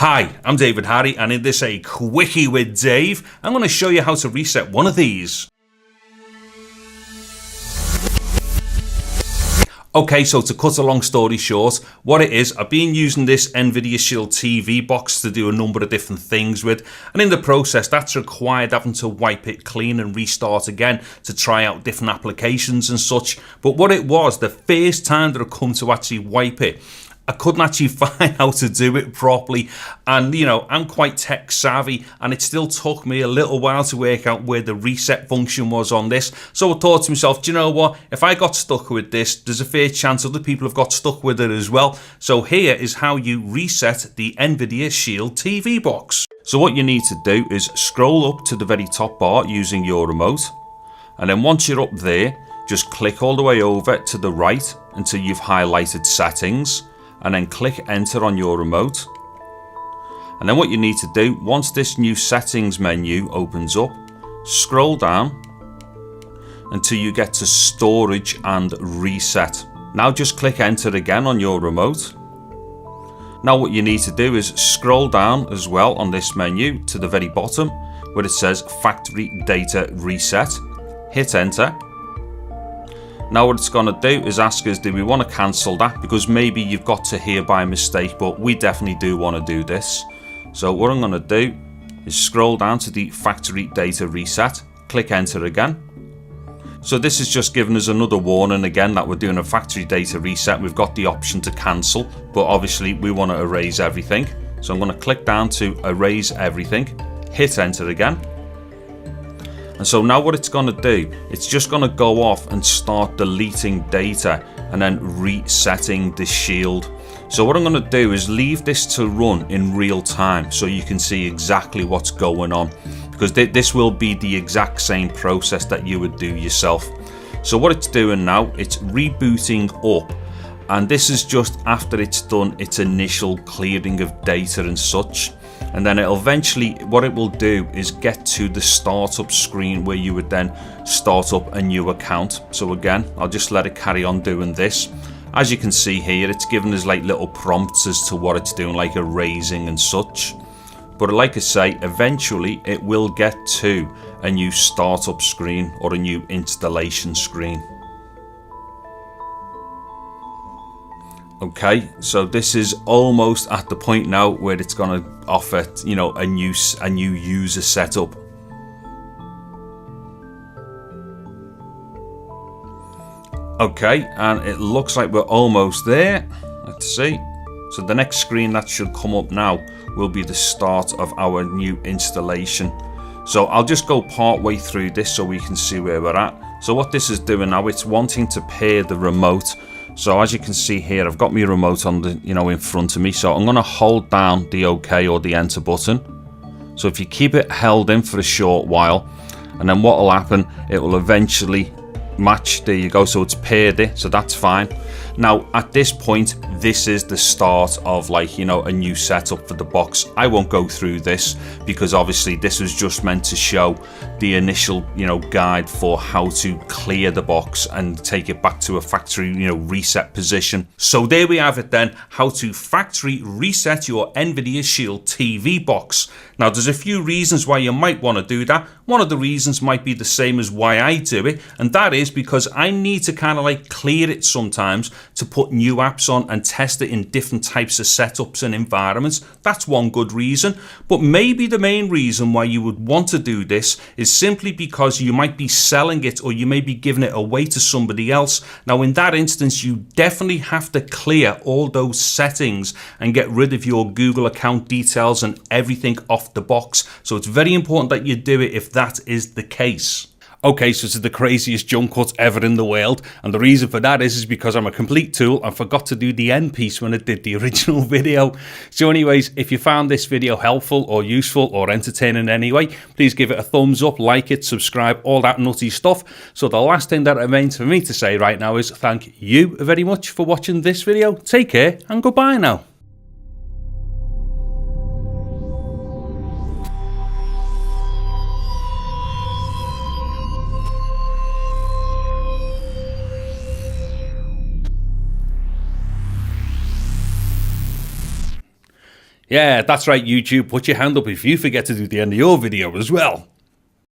Hi, I'm David Harry, and in this A Quickie with Dave, I'm going to show you how to reset one of these. Okay, so to cut a long story short, what it is, I've been using this Nvidia Shield TV box to do a number of different things with, and in the process that's required having to wipe it clean and restart again to try out different applications and such. But what it was, the first time that I come to actually wipe it, I couldn't actually find how to do it properly, and you know, I'm quite tech savvy and it still took me a little while to work out where the reset function was on this. So I thought to myself, do you know what, if I got stuck with this, there's a fair chance other people have got stuck with it as well. So here is how you reset the Nvidia Shield TV box. So what you need to do is scroll up to the very top bar using your remote, and then once you're up there, just click all the way over to the right until you've highlighted settings, and then click enter on your remote. And then what you need to do, once this new settings menu opens up, scroll down until you get to storage and reset. Now just click enter again on your remote. Now what you need to do is scroll down as well on this menu to the very bottom where it says factory data reset. Hit enter. Now what it's going to do is ask us, do we want to cancel that, because maybe you've got to here by mistake, but we definitely do want to do this. So what I'm going to do is scroll down to the factory data reset, click enter again. So this is just giving us another warning again that we're doing a factory data reset. We've got the option to cancel, but obviously we want to erase everything. So I'm going to click down to erase everything, hit enter again. And so now what it's going to do, it's just going to go off and start deleting data and then resetting the shield. So what I'm going to do is leave this to run in real time so you can see exactly what's going on, because this will be the exact same process that you would do yourself. So what it's doing now, it's rebooting up, and this is just after it's done its initial clearing of data and such. And then it'll eventually, what it will do is get to the startup screen where you would then start up a new account. So again, I'll just let it carry on doing this. As you can see here, it's giving us like little prompts as to what it's doing, like erasing and such. But like I say, eventually it will get to a new startup screen or a new installation screen. Okay, so this is almost at the point now where it's going to offer, you know, a new user setup. Okay, and it looks like we're almost there. Let's see. So the next screen that should come up now will be the start of our new installation. So I'll just go part way through this so we can see where we're at. So what this is doing now, it's wanting to pair the remote. So as you can see here, I've got my remote on the, in front of me. So I'm going to hold down the OK or the enter button. So if you keep it held in for a short while, and then what will happen, it will eventually match. There you go. So it's paired it. So that's fine. Now at this point, this is the start of a new setup for the box. I won't go through this because obviously this was just meant to show the initial guide for how to clear the box and take it back to a factory reset position. So there we have it then, how to factory reset your Nvidia Shield TV box. Now there's a few reasons why you might want to do that. One of the reasons might be the same as why I do it, and that is because I need to kind of clear it sometimes to put new apps on and test it in different types of setups and environments. That's one good reason. But maybe the main reason why you would want to do this is simply because you might be selling it or you may be giving it away to somebody else. Now in that instance, you definitely have to clear all those settings and get rid of your Google account details and everything off the box. So it's very important that you do it if that is the case. Okay, so this is the craziest jump cut ever in the world, and the reason for that is because I'm a complete tool and forgot to do the end piece when I did the original video. So anyways, if you found this video helpful or useful or entertaining in any way, please give it a thumbs up, like it, subscribe, all that nutty stuff. So the last thing that remains for me to say right now is thank you very much for watching this video. Take care and goodbye now. Yeah, that's right, YouTube. Put your hand up if you forget to do the end of your video as well.